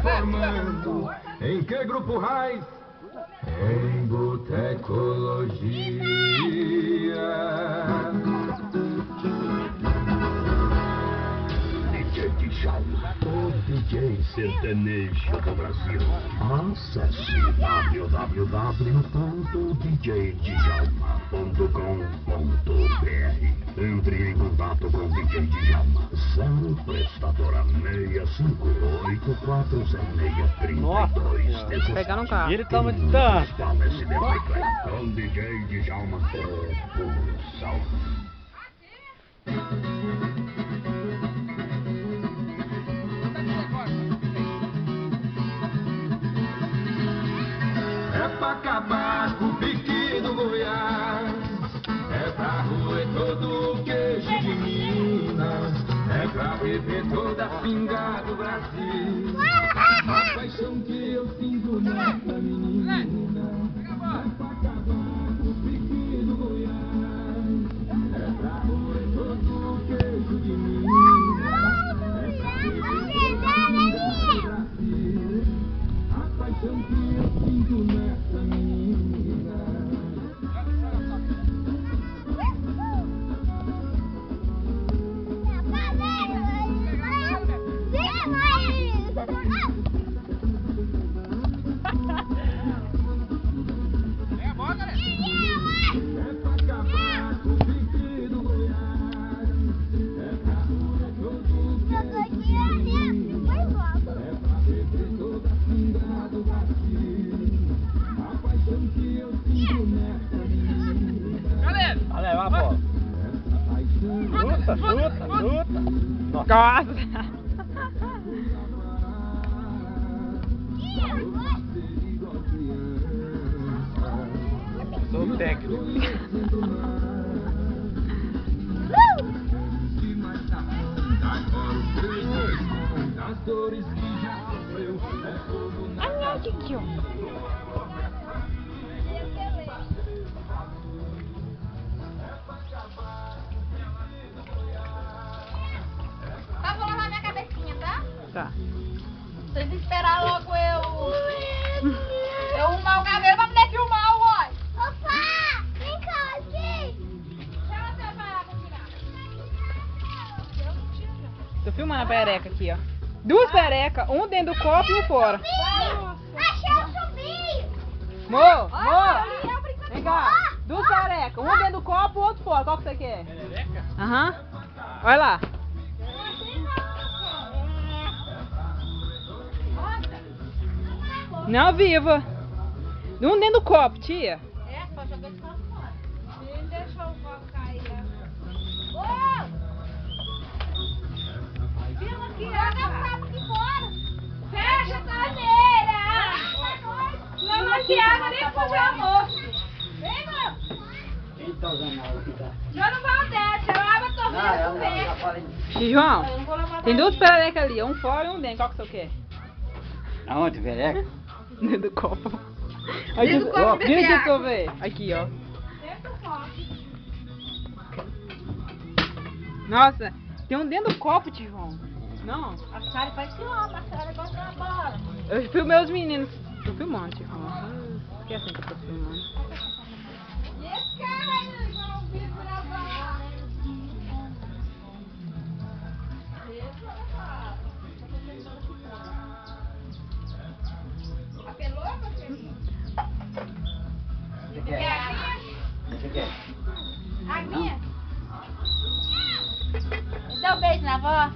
Formando em que grupo raiz? Em botecologia. DJ Djalma, o DJ sertanejo do Brasil. Acesse www.djdjalma.com.br. Entre em contato com o DJ Djalma. 0 prestadora 658406332. Pegar um carro. Ele toma de tanto. Com DJ Djalma é pulsão. É pra acabar com o pique do Goiás, é pra roer todo o queijo de Minas, é pra beber toda a pinga do Brasil. A paixão que eu sinto nessa menina, é pra acabar com o pique do Goiás, é pra roer todo o queijo de Minas, é pra beber toda a pinga do Brasil. A paixão que eu sinto nessa menina. É pra acabar com o pique do Goiás, é pra roer todo o queijo de Minas, é pra beber toda a pinga do Brasil. A paixão que eu sinto nessa menina. Vai levar a bola. Essa paixão Chuta. Gosta. Sou o técnico. das dores que já sofreu, é fogo na Ai, não, que ó. Tá, vou lavar minha cabecinha, tá? Tá. Vocês esperar logo eu arrumar o cabelo pra poder filmar o oi. Opa! Vem cá, aqui! Chama seu pai lá pra tirar. Eu não tiro. Tô filmando a perereca aqui, ó. Duas perecas, um dentro do copo e um fora. Achei o chumbinho! Mo! Vem Vem cá. Duas perecas, um dentro do copo e o outro fora. Qual que você quer? Perereca? Aham. Olha lá. Não, viva. Um dentro do copo, tia. É, só jogar esse copo fora. Não deixa o copo cair. Ô! Vila aqui, joga o copo aqui fora. Fecha a torneira. Não aqui água nem pro seu almoço. Vem, mano. Quem tá usando água aqui, tá? Joga no Valdete, eu abro a torneira pro pé. Tio João, tem duas perecas ali, um fora e um dentro. Qual que você quer? Aonde, vereca? Dentro do copo. Dentro do copo, Vem bebe aqui pra eu ver. Aqui, ó. Dentro do copo. Nossa, tem um dentro do copo, tio João. Não, A Sara faz filmar, a Sara gosta da bola. eu filmei os meninos. Tô filmando, tio João. Esquece que eu tô filmando. E esse cara aí, João Vitor na bola. Apelou, meu filho? Você Quer quer? aguinha? Você quer? Aguinha? Dá um beijo na avó.